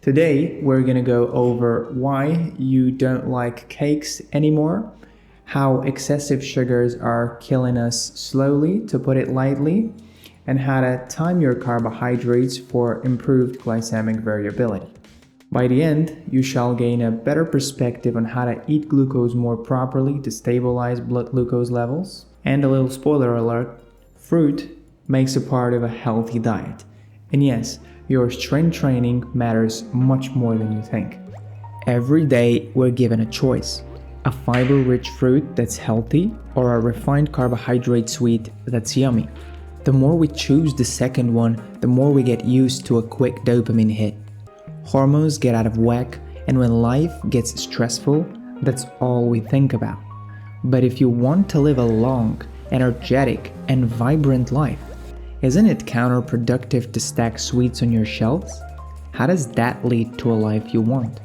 Today, we're going to go over why you don't like cakes anymore, how excessive sugars are killing us slowly, to put it lightly, and how to time your carbohydrates for improved glycemic variability. By the end, you shall gain a better perspective on how to eat glucose more properly to stabilize blood glucose levels. And a little spoiler alert, fruit makes a part of a healthy diet. And yes, your strength training matters much more than you think. Every day, we're given a choice: a fiber-rich fruit that's healthy or a refined carbohydrate sweet that's yummy. The more we choose the second one, the more we get used to a quick dopamine hit. Hormones get out of whack, and when life gets stressful, that's all we think about. But if you want to live a long, energetic, and vibrant life, isn't it counterproductive to stack sweets on your shelves? How does that lead to a life you want?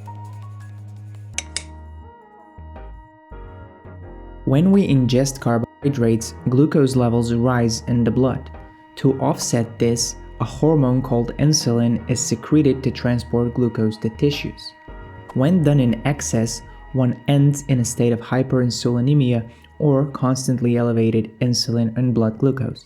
When we ingest carbohydrates, glucose levels rise in the blood. To offset this, a hormone called insulin is secreted to transport glucose to tissues. When done in excess, one ends in a state of hyperinsulinemia or constantly elevated insulin and blood glucose.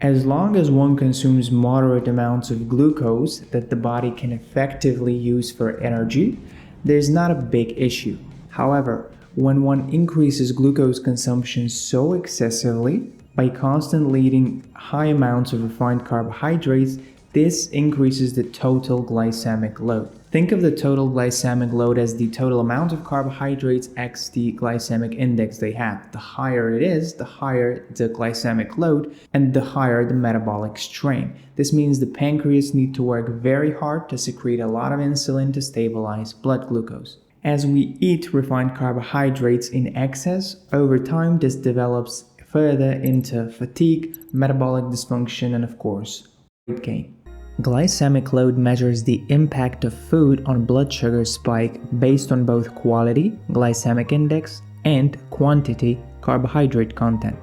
As long as one consumes moderate amounts of glucose that the body can effectively use for energy, there's not a big issue. However, when one increases glucose consumption so excessively, by constantly eating high amounts of refined carbohydrates, this increases the total glycemic load. Think of the total glycemic load as the total amount of carbohydrates x the glycemic index they have. The higher it is, the higher the glycemic load and the higher the metabolic strain. This means the pancreas needs to work very hard to secrete a lot of insulin to stabilize blood glucose. As we eat refined carbohydrates in excess, over time this develops further into fatigue, metabolic dysfunction, and of course, weight gain. Glycemic load measures the impact of food on blood sugar spike based on both quality, glycemic index, and quantity, carbohydrate content.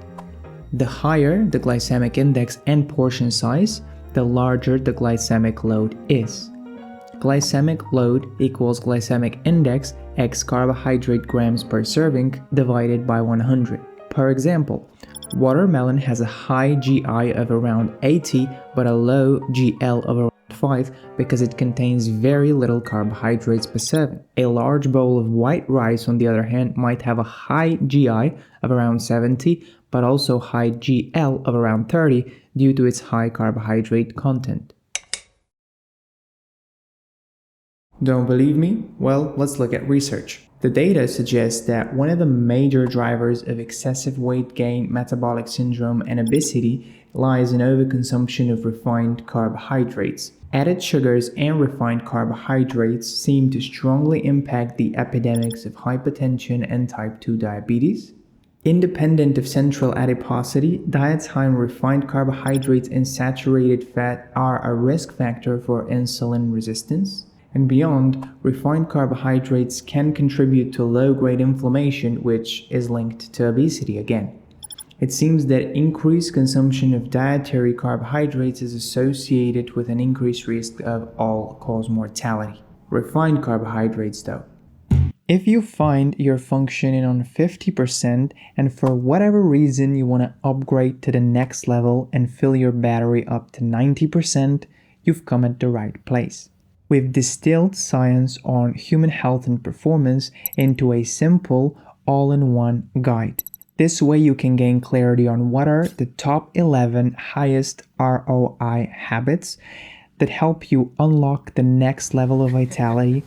The higher the glycemic index and portion size, the larger the glycemic load is. Glycemic load equals glycemic index x carbohydrate grams per serving divided by 100. Per example, watermelon has a high GI of around 80 but a low GL of around 5 because it contains very little carbohydrates per serving. A large bowl of white rice, on the other hand, might have a high GI of around 70 but also high GL of around 30 due to its high carbohydrate content. Don't believe me? Well, let's look at research. The data suggests that one of the major drivers of excessive weight gain, metabolic syndrome, and obesity lies in overconsumption of refined carbohydrates. Added sugars and refined carbohydrates seem to strongly impact the epidemics of hypertension and type 2 diabetes. Independent of central adiposity, diets high in refined carbohydrates and saturated fat are a risk factor for insulin resistance. And beyond, refined carbohydrates can contribute to low-grade inflammation, which is linked to obesity again. It seems that increased consumption of dietary carbohydrates is associated with an increased risk of all-cause mortality. Refined carbohydrates, though. If you find you're functioning on 50% and for whatever reason you want to upgrade to the next level and fill your battery up to 90%, you've come at the right place. We've distilled science on human health and performance into a simple, all-in-one guide. This way you can gain clarity on what are the top 11 highest ROI habits that help you unlock the next level of vitality,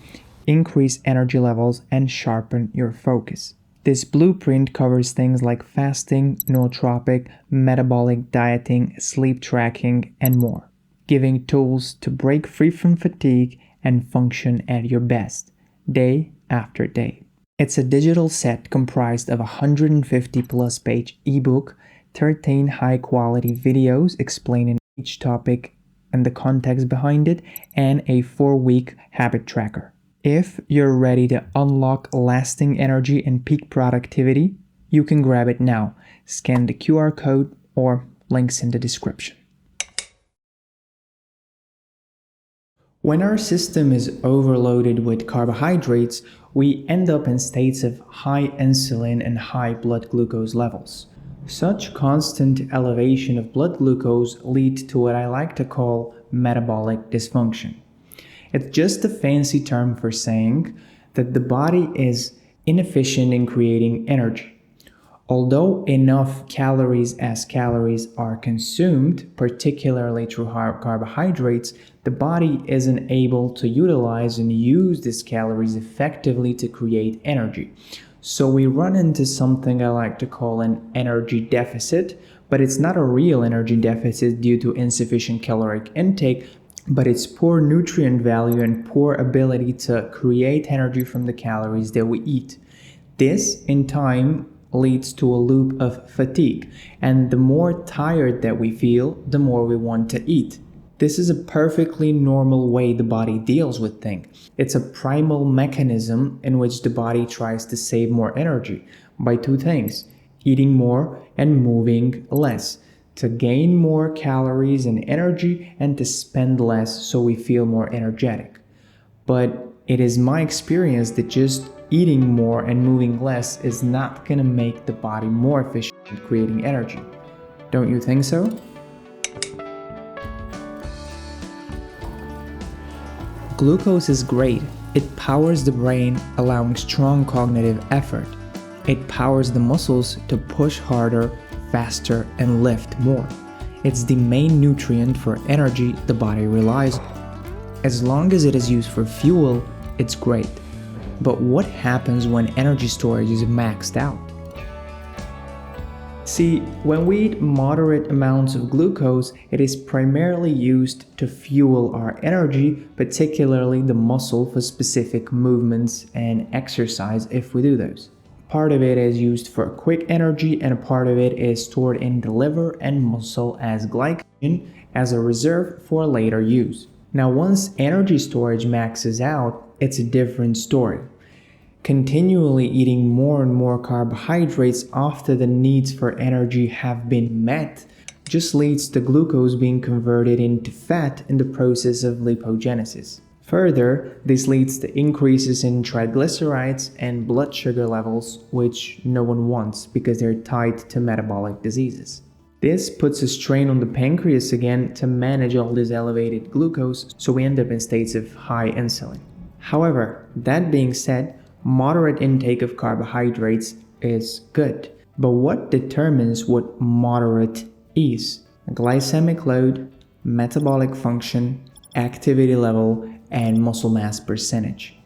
increase energy levels, and sharpen your focus. This blueprint covers things like fasting, nootropic, metabolic dieting, sleep tracking, and more, giving tools to break free from fatigue and function at your best, day after day. It's a digital set comprised of a 150-plus page ebook, 13 high-quality videos explaining each topic and the context behind it, and a 4-week habit tracker. If you're ready to unlock lasting energy and peak productivity, you can grab it now. Scan the QR code or links in the description. When our system is overloaded with carbohydrates, we end up in states of high insulin and high blood glucose levels. Such constant elevation of blood glucose leads to what I like to call metabolic dysfunction. It's just a fancy term for saying that the body is inefficient in creating energy. Although enough calories are consumed, particularly through carbohydrates, the body isn't able to utilize and use these calories effectively to create energy. So we run into something I like to call an energy deficit, but it's not a real energy deficit due to insufficient caloric intake, but it's poor nutrient value and poor ability to create energy from the calories that we eat. This, in time, leads to a loop of fatigue, and the more tired that we feel, the more we want to eat. This is a perfectly normal way the body deals with things. It's a primal mechanism in which the body tries to save more energy by two things: eating more and moving less, to gain more calories and energy and to spend less so we feel more energetic. But it is my experience that just eating more and moving less is not going to make the body more efficient at creating energy. Don't you think so? Glucose is great. It powers the brain, allowing strong cognitive effort. It powers the muscles to push harder, faster, and lift more. It's the main nutrient for energy the body relies on. As long as it is used for fuel, it's great. But what happens when energy storage is maxed out? See, when we eat moderate amounts of glucose, it is primarily used to fuel our energy, particularly the muscle for specific movements and exercise if we do those. Part of it is used for quick energy, and a part of it is stored in the liver and muscle as glycogen as a reserve for later use. Now, once energy storage maxes out, it's a different story. Continually eating more and more carbohydrates after the needs for energy have been met just leads to glucose being converted into fat in the process of lipogenesis. Further, this leads to increases in triglycerides and blood sugar levels, which no one wants because they're tied to metabolic diseases. This puts a strain on the pancreas again to manage all this elevated glucose, so we end up in states of high insulin. However, that being said, moderate intake of carbohydrates is good. But what determines what moderate is? Glycemic load, metabolic function, activity level, and muscle mass percentage.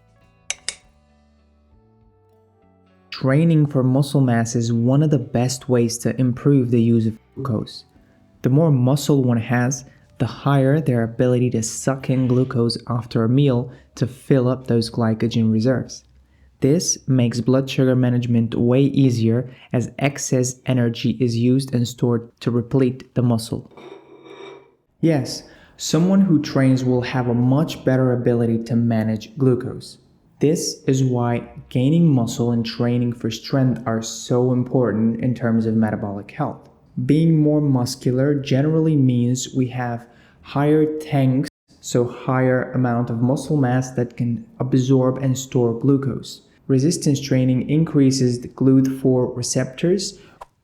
Training for muscle mass is one of the best ways to improve the use of glucose. The more muscle one has, the higher their ability to suck in glucose after a meal to fill up those glycogen reserves. This makes blood sugar management way easier as excess energy is used and stored to replete the muscle. Yes, someone who trains will have a much better ability to manage glucose. This is why gaining muscle and training for strength are so important in terms of metabolic health. Being more muscular generally means we have higher tanks, so higher amount of muscle mass that can absorb and store glucose. Resistance training increases the GLUT4 receptors,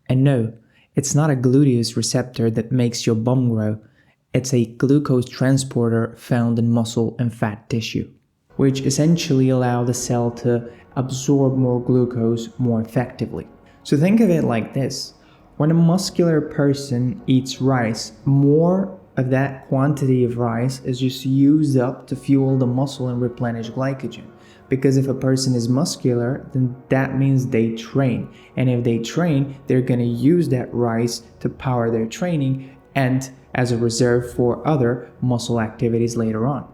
and no, it's not a gluteus receptor that makes your bum grow. It's a glucose transporter found in muscle and fat tissue, which essentially allow the cell to absorb more glucose more effectively. So think of it like this. When a muscular person eats rice, more of that quantity of rice is just used up to fuel the muscle and replenish glycogen. Because if a person is muscular, then that means they train. And if they train, they're going to use that rice to power their training and as a reserve for other muscle activities later on.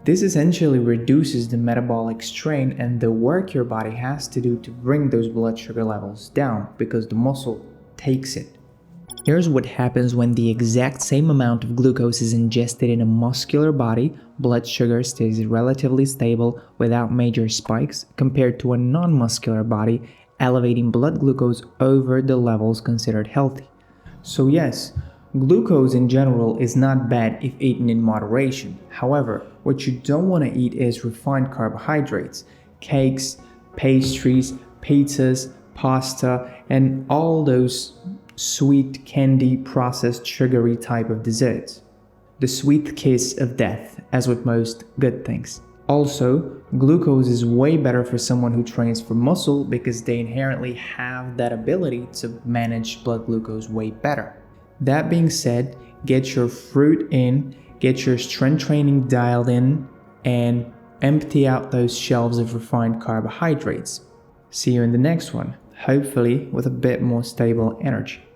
This essentially reduces the metabolic strain and the work your body has to do to bring those blood sugar levels down because the muscle takes it. Here's what happens when the exact same amount of glucose is ingested in a muscular body. Blood sugar stays relatively stable without major spikes compared to a non-muscular body, elevating blood glucose over the levels considered healthy. So yes, glucose in general is not bad if eaten in moderation. However, What you don't want to eat is refined carbohydrates, cakes, pastries, pizzas, pasta, and all those sweet candy processed sugary type of desserts. The sweet kiss of death, as with most good things. Also, glucose is way better for someone who trains for muscle because they inherently have that ability to manage blood glucose way better. That being said, get your fruit in, get your strength training dialed in, and empty out those shelves of refined carbohydrates. See you in the next one, hopefully with a bit more stable energy.